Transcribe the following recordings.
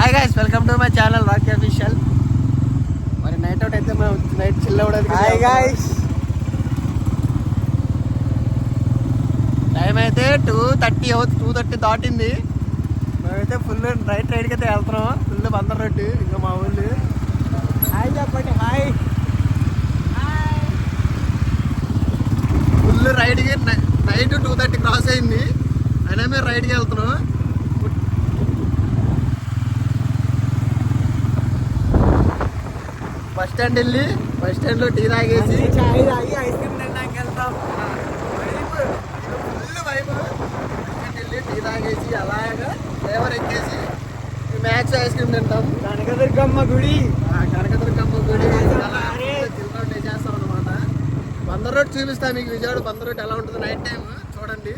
Hi guys, welcome to my channel Rocky official. మరి night out అయితే మనం night chill అవ్వడానికి. హాయ్ గైస్, టైం అయితే 2:30 దాటింది. మేమైతే ఫుల్ నైట్ రైడ్కి అయితే వెళ్తున్నాం. ఫుల్ బందర్ రోడ్డు ఇంకా మా ఊళ్ళు. హాయ్ చెప్పండి. హాయ్ ఫుల్ రైడ్కి నైట్ 2:30 క్రాస్ అయింది. అయినా మేము రైడ్కి వెళ్తున్నాం. బస్ స్టాండ్ వెళ్ళి బస్ స్టాండ్లో టీ తాగేసి చాయ్ తాగి ఐస్ క్రీమ్ తినడానికి వెళ్తాం. Full vibe. వెళ్ళి టీ తాగేసి అలాగా ఫ్లేవర్ ఎక్కేసి మ్యాక్స్ ఐస్ క్రీమ్ తింటాం. కనకదుర్గమ్మ గుడి చేస్తాం అనమాట. బందర్ రోడ్ చూపిస్తాను మీకు. విజయవాడ బందర్ రోడ్ ఎలా ఉంటుంది నైట్ టైం చూడండి.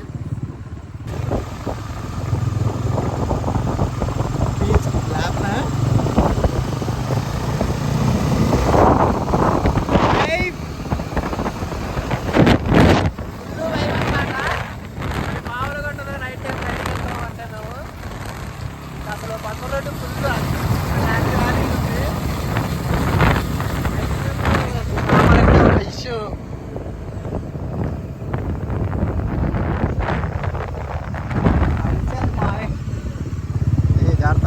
అసలు బందర్ రోడ్డు ఫుల్ ఇష్యూ. జాగ్రత్త.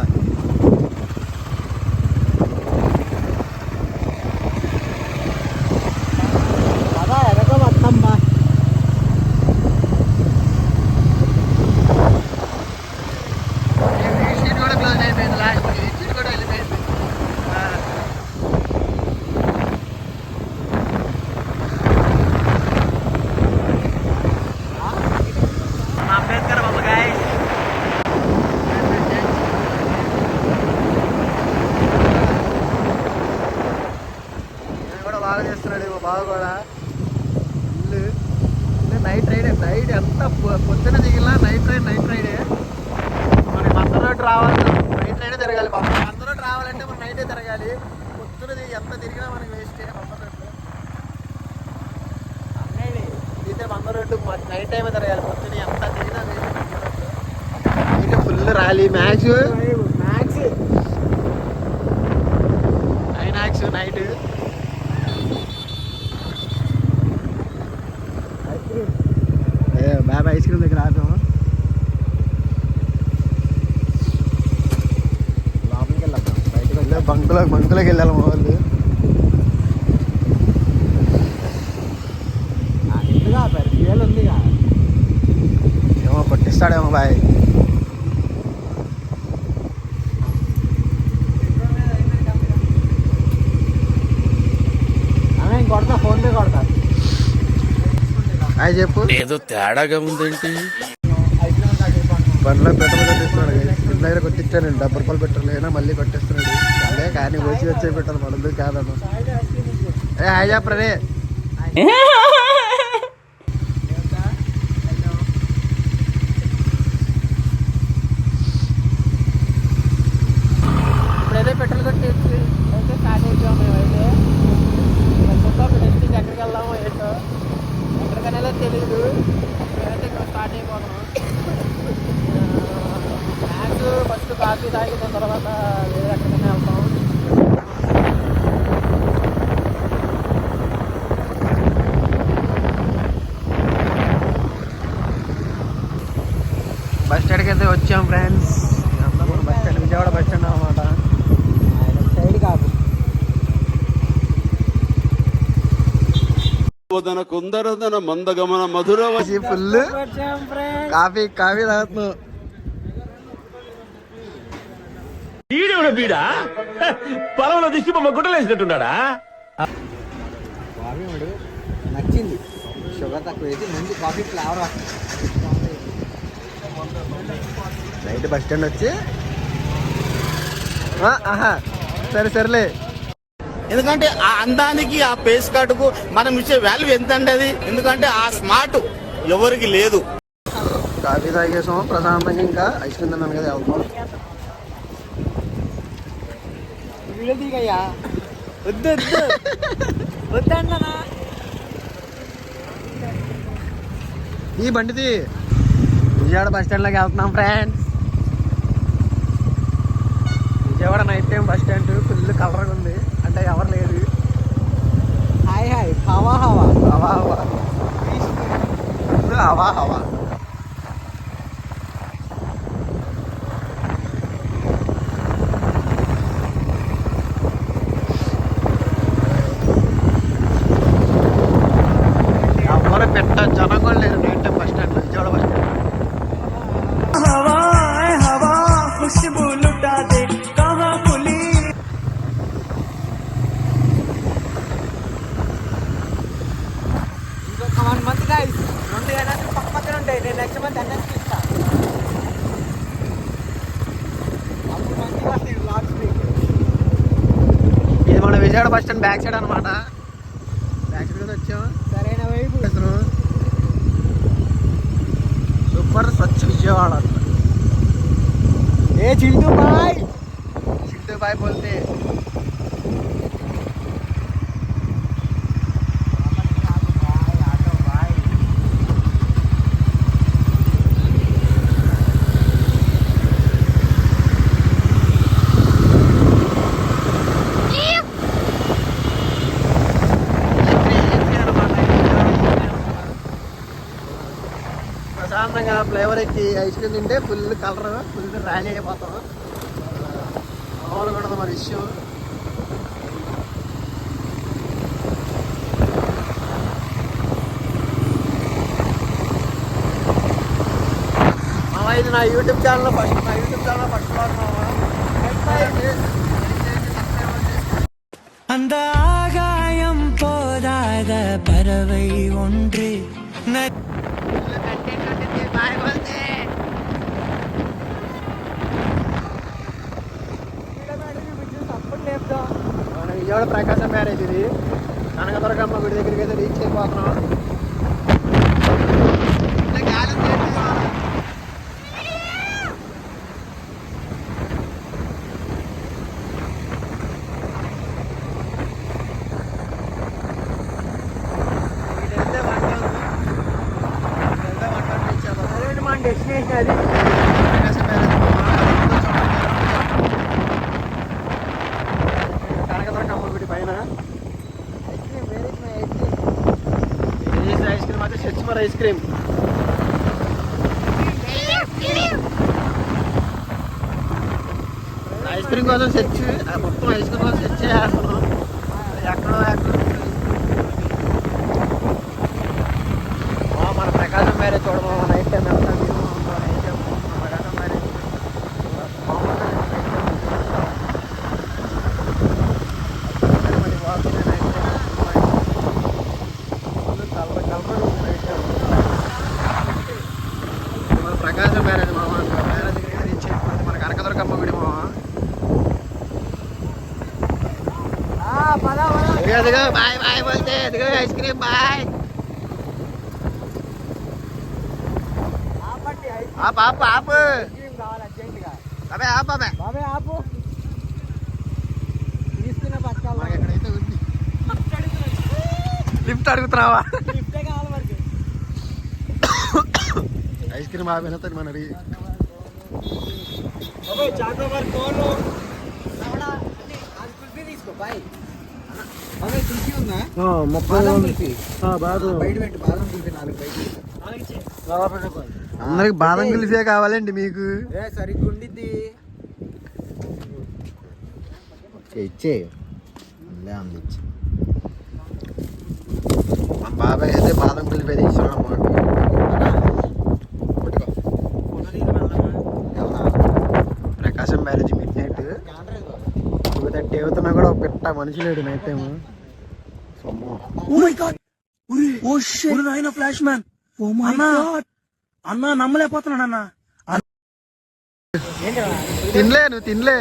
అదా ఎనక వస్తామ్మా. సీట్ కూడా క్లోజ్ అయిపోయింది. లాస్ట్ సీట్ కూడా వెళ్ళిపోయింది. మా అంబేద్కర్ బొమ్మకాయ కూడా బాగా చేస్తున్నాడు. బాగా కూడా ఇల్లు నైట్ రైడే. నైట్ ఎంత పొద్దున దిగిలా నైట్ రైడే. మనకి బందర్ రోడ్ రావాలి, నైట్ రైడే తిరగాలి. బందర్ రోడ్ రావాలంటే మనం నైటే తిరగాలి. పొద్దున ఎంత తిరిగినా మనకి వేస్టే. బందర్ రోడ్డు అయితే బందర్ రోడ్డు నైట్ టైమే తిరగాలి. పొద్దున ఎంత తిరిగినా waste. Night full rally Max Inox night. Baba ice cream దగ్గర ఆడతాము. లోపలికి వెళ్ళాం. బయటకు వెళ్ళి బంకులోకి వెళ్ళాలి మా వాళ్ళు. ఇందుగా పరిచయాలు ఉందిగా. ఏమో కొట్టిస్తాడేమో బాయ్. కొడతా, ఫోన్ పే కొడతా. అవి చెప్పు. ఏదో తేడాగా ఉందేంటి? బండ్లో పెట్రోల్ కొట్టిస్తున్నాడు. ఇంటి దగ్గర కొట్టించాను. ₹70 పెట్రోల్ అయినా మళ్ళీ కొట్టిస్తున్నాడు. అదే కానీ వచ్చే పెట్రోల్ పడదు కాదను. హాయ్ చెప్పరే. ఇప్పుడైతే పెట్రోల్ కొట్టేసి అయితే స్టార్ట్ అయిపోయాం. మేమైతే నెక్స్ట్ ఎక్కడికి వెళ్దామో ఏంటో ఎక్కడికనేలా తెలియదు. మేమైతే ఇక్కడ స్టార్ట్ అయిపోతున్నాం. మ్యాక్స్ ఫస్ట్ కాఫీ తాగిన తర్వాత వేరే ఎక్కడికైనా వెళ్తాం. బస్ స్టాండ్కి అయితే వచ్చాం friends. Bus stand Vijayawada bus stand అనమాట. సైడ్ కాదు. కుందరదన మందగమన మధుర ఫుల్ కాఫీ తాగుతున్నాం. బీడా పొలంలో దిష్టి బొమ్మ గుట్టలేసినట్టున్నాడా? కాఫీ నచ్చింది. షుగర్ తక్కువ వేసి మంచి కాఫీ ఫ్లేవర్ వస్తుంది. నైట్ బస్ స్టాండ్ వచ్చి సరేలే. ఎందుకంటే ఆ అందానికి ఆ పేస్ కార్డుకు మనం ఇచ్చే వాల్యూ ఎంత అండి అది. ఎందుకంటే ఆ స్మార్ట్ ఎవరికి లేదు. కాఫీ తాగేసాం ప్రశాంతంగా. ఇంకా ఐస్ క్రీమ్ తిన్నాను కదా వెళ్తాం. వీడియో దిగయ్యా. వద్దు వద్దన్నా. ఈ బండిది విజయవాడ బస్ స్టాండ్లోకి వెళ్తున్నాం friends. Vijayawada night time bus stand full కలర్గా ఉంది, అంటే ఎవరు లేదు. హాయ్ హాయ్ హవా హవా హవా హవా హవా హవా. ఎవరు పెట్ట జనం కూడా లేరు night time bus stand, Vijayawada bus stand. ఇంకొక 1 month guys, 2 ఏడాది పక్క పక్కన ఉంటాయి. నేను నెక్స్ట్ మంత్ ఎన్ఎస్కి ఇస్తా. అప్పుడు మంచిగా వస్తాయి vlogs మీకు. ఇది మన Vijayawada bus stand back side అనమాట. బ్యాక్ సైడ్ వచ్చాం. సరైన వైపు సూపర్ స్వచ్ఛ విజయవాడ. ఏ చింటూ బాయ్ చిట్టు బాయ్ బోల్తే ప్రశాంతంగా ఫ్లేవర్ ఎక్కి ఐస్ క్రీమ్ తింటే ఫుల్ కలర్, ఫుల్ ర్యాలీ అయిపోతాం. మామూలుగా ఉండదు మరి ఇష్యూ. మామ ఇది నా యూట్యూబ్ ఛానల్లో ఫస్ట్ బ్లాగ్ మామ. அந்த ஆகாயம் போதாத பறவை ஒன்று మన విజయవాడ ప్రకాశం మ్యారేజ్ ఇది. కనకదుర్గమ్మ గుడి దగ్గరికి అయితే రీచ్ అయిపోతున్నాం. మన డెస్టినేషన్ అది. కనకదుర్గమ్మ గుడి పైన ఐస్ క్రీమ్ అయితే search for ice cream. Ice cream కోసం సెర్చ్, మొత్తం ఐస్ క్రీమ్ కోసం సెర్చ్ చేస్తున్నాం. ఎక్కడో మన ప్రకాశం మ్యారేజ్ చూడమా నైట్ టైం వెళ్తాం. నైట్ టైం ప్రకాశం మ్యారేజ్ ప్రకాశం మ్యారేజ్ మామ. మ్యారేజ్ రీచ్ అయిపోయింది మన కనకదుర్గమ్మ గుడి మామ. అదిగో బాయ్ బాయ్ బోల్తే, అదిగో ఐస్ క్రీమ్ బాయ్. ఆపు ఆపు ఆపు కావాలి అర్జెంట్గా. అబే ఆపు అబే. బాబాయ్ ఆపు. తీసుకున్న పథకాలు మనకి ఎక్కడైతే ఉంది లిఫ్ట్ అడుగుతున్నావా? లిఫ్టే కావాలి మనకి. ఐస్ క్రీమ్ ఆపి వెళ్తాను మన బాబాయ్ చాకోబార్ కోన్ అది కుల్ఫీ తీసుకో బాయ్. బాబాయ్ కుల్ఫీ ఉందా? బాదం కుల్ఫీ బయట పెట్టు. బాదం కుల్ఫీ 4 బయట. అందరికి బాదం కుల్ఫీ కావాలండి మీకు. సరిగ్గా ఉండిద్ది. ఇచ్చే మా బాబాయ్ అయితే బాదం కుల్ఫీ తీసుకోవడం అన్నమాట. ప్రకాశం మ్యారేజ్ మిడ్ నైట్ 2:30 అవుతున్నా కూడా ఒక పిట్ట మనిషి లేడు నైట్ టైం. ఫ్లాష్ మ్యాన్ అన్నా నమ్మలేకపోతున్నాడు అన్న. తినలే నువ్వు తినలే.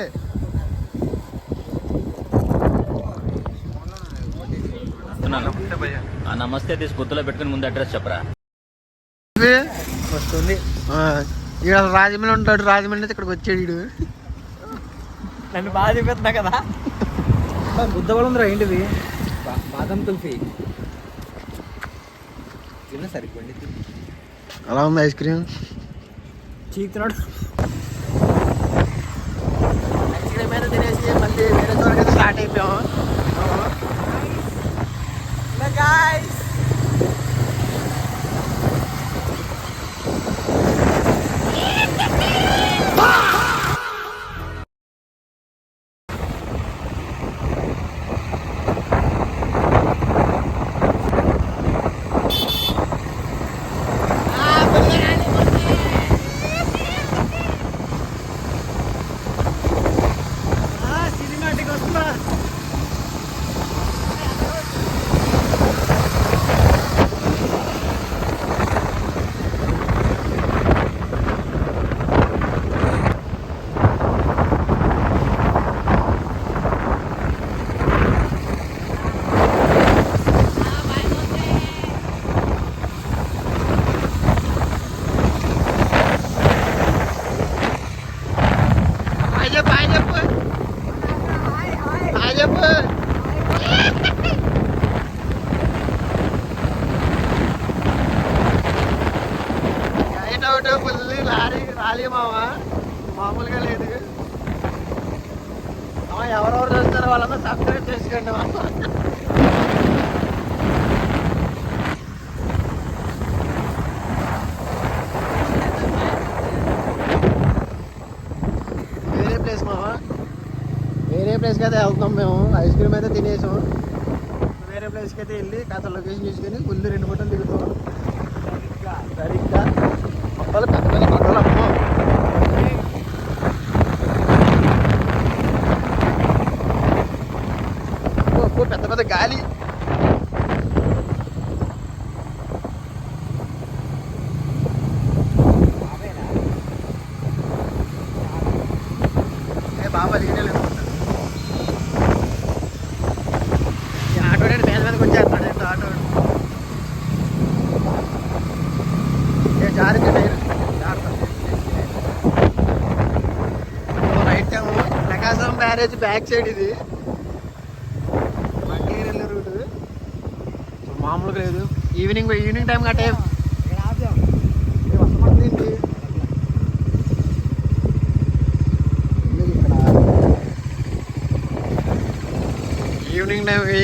నమస్తే తీసి గుర్తులో పెట్టుకుని ముందు అడ్రస్ చెప్పరా. వస్తుంది. ఈడ రాజమండ్రి ఉంటాడు, రాజమండ్రి నుంచి ఇక్కడికి వచ్చాడు వీడు. నన్ను బాగా చూపిస్తున్నా కదా. బుద్ధబలం ఉందిరా ఏంటిది? బాదం కుల్ఫీ తిన్న సరిపోండి. అలా ఉంది ఐస్ క్రీమ్. చీకుతున్నాడు. ఐస్ క్రీమ్ అయితే స్టార్ట్ అయిపోయాము. సినిమాటిక్ వస్తుందా? హాయ్ చెప్పు, హాయ్ చెప్పు, హాయ్ చెప్పు. నైట్ అవుట్ ఫుల్ రాలి మామూలుగా లేదు. ఎవరెవరు చూస్తారో వాళ్ళంతా సబ్స్క్రైబ్ చేసుకోండి. వేరే ప్లేస్ మావా, వేరే ప్లేస్కి అయితే వెళ్తాం మేము. ఐస్ క్రీమ్ అయితే తినేసాం. వేరే ప్లేస్కి అయితే వెళ్ళి కాస్త లొకేషన్ చూసుకొని ఫుల్ 2 ఫోటోలు దిగుతాం. సరిగ్గా మొక్కలు పెద్ద పెద్ద పంటలు అమ్మో. పెద్ద పెద్ద గాలి. బాబా దిగలేదు. ఈ ఆటో పేద మీదకి వచ్చేస్తాడు. ఆటో జారి రైట్ టైం ప్రకాశం బ్యారేజ్ బ్యాక్ సైడ్ ఇది. మంగళగిరి రూట్ మామూలుగా లేదు. ఈవినింగ్ టైం కట్టే వస్తుంది.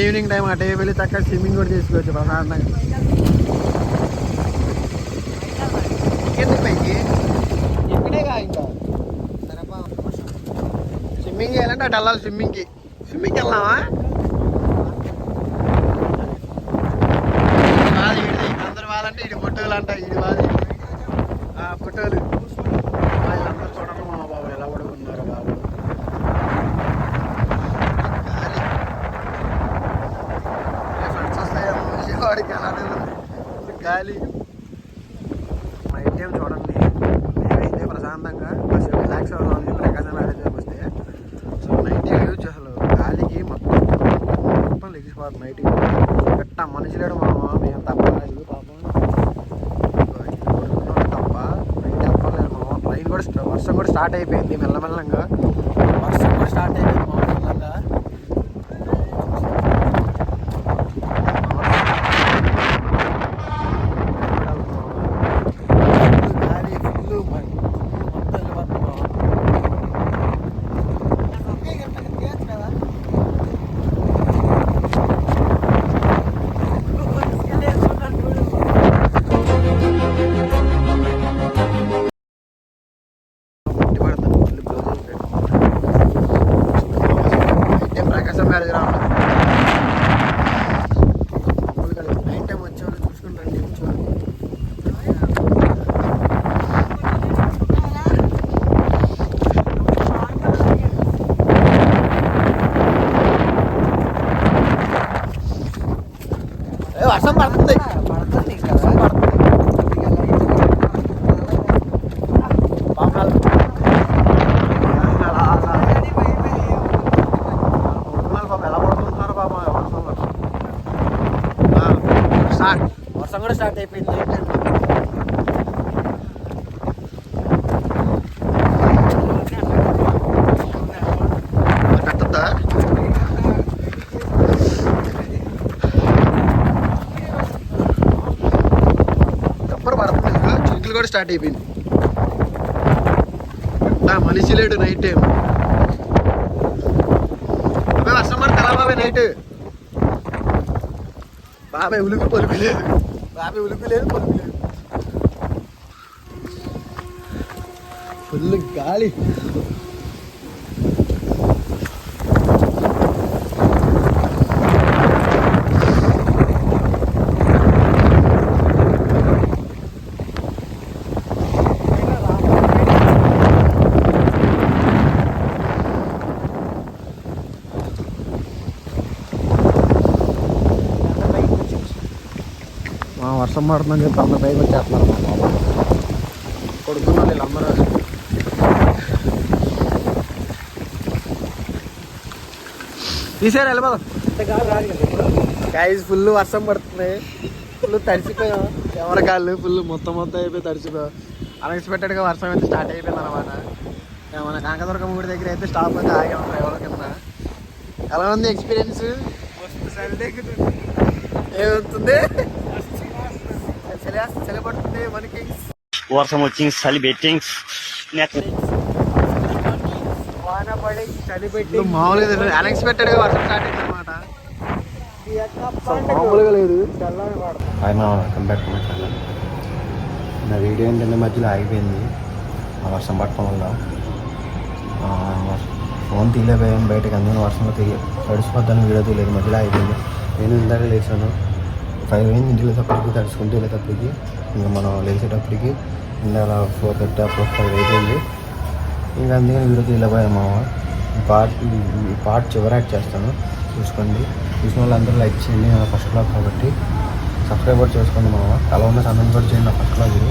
ఈవినింగ్ టైం అటే వెళ్ళి చక్కగా స్విమ్మింగ్ కూడా చేసుకోవచ్చు ప్రశాంతంగా. ఎందుకు పైకి ఇక్కడేగా ఇంకా స్విమ్మింగ్ చేయాలంటే అటు వెళ్ళాలి. స్విమ్మింగ్కి వెళ్దామా? బాధ ఇడిది అందరు వాళ్ళంటే ఇడి ఫోటోలు అంట. ఇడి బాధ ఫోటోలు వాళ్ళందరూ చూడండి మా బాబు ఎలా పడుకున్నారు బాబు. ఫ్రెండ్స్ వస్తాయేమో వాడికి అలానే ఉంది గాలి. నైట్ టైం చూడండి. మేమైతే ప్రశాంతంగా కొంచెం రిలాక్స్ అవుతుంది ప్రకాశం బ్యారేజ్ వస్తే. సో నైట్ టైం యూజ్ అసలు గాలికి మొత్తం లెగిసిపోతుంది. నైట్కి గట్ట మనిషి లేడు మామ. మేము తప్ప ఇది పాపం పడుకున్నాం తప్ప నైట్ అవ్వలేదు మామ. ట్రైన్ కూడా వర్షం కూడా స్టార్ట్ అయిపోయింది మెల్లమెల్లంగా. వర్షం కూడా స్టార్ట్ అయిపోయింది మామ మెల్లంగా. ప్రకాశం బ్యారేజ్ రావాలి. నైట్ టైం వచ్చేవాళ్ళు చూసుకుంటారండి. వర్షం పడుతుంది. వర్షం కూడా స్టార్ట్ అయిపోయింది. కట్టుద్దా? ఎప్పుడు పడుతుంది. చినుకులు కూడా స్టార్ట్ అయిపోయింది. మనిషి లేడు నైట్ టైం. వర్షం పడుతుంది. హైలైట్. బాబాయ్ ఉలుకు పలుకు లేదు, బాబాయ్ ఉలుకు లేదు పలుకు లేదు, ఫుల్ గాలి. వర్షం పడుతుందని చెప్పి అందరు పైకి వచ్చేస్తున్నారు. మా బాబా కొడుకున్నారు వీళ్ళందరూ. తీసారు వెళ్ళిపోదాం. గైస్ ఫుల్ వర్షం పడుతుంది, ఫుల్ తడిసిపోయాం. ఎవరి కాళ్ళు ఫుల్ మొత్తం అయిపోయి తడిసిపోయాం. అన్ఎక్స్పెక్టెడ్గా వర్షం అయితే స్టార్ట్ అయిపోయింది అనమాట. మన కనకదుర్గ గుడి దగ్గర అయితే స్టాప్ అయితే ఆగాము డ్రైవర్ కింద. ఎలా ఉంది ఎక్స్పీరియన్స్? ఏమవుతుంది? చలి పడుతుంది మనకి, వర్షం వచ్చింది, చలి పెట్టింగ్ వాన పడి చలి పెట్టి మామూలుగా అన్ఎక్స్పెక్టెడ్ గా వర్షం స్టార్ట్ అయింది అనమాట. మామూలుగా లేదు. హాయ్ మా welcome back to my channel. నా వీడియో ఏంటంటే మధ్యలో ఆగిపోయింది ఆ వర్షం పట్టడం వల్ల. ఫోన్ తీయలేకపోయాను బయటకు, అందుకని వర్షంలో తడిసిపోద్దాను వీడియో తీయలేదు, మధ్యలో ఆగిపోయింది. నేను ఇందాక లేచాను 5 అయింది, ఇంటికి వెళ్ళేటప్పటికి తడుచుకుంటూ వెళ్ళేటప్పటికి ఇంకా మనం లేచేటప్పటికి ఇందాక 4:30 4:05 అయిపోయింది. ఇంకా అందుకని వీడియో తీయలేకపోయాము మామ. ఈ పార్ట్ చివరి యాడ్ చేస్తాను, చూసుకోండి. చూసిన వాళ్ళందరూ లైక్ చేయండి. నా ఫస్ట్ బ్లాగ్ కాబట్టి సబ్స్క్రైబ్ కూడా చేసుకోండి మామ. అలా ఉన్న కమెంట్ కూడా చేయండి నా ఫస్ట్ బ్లాగ్.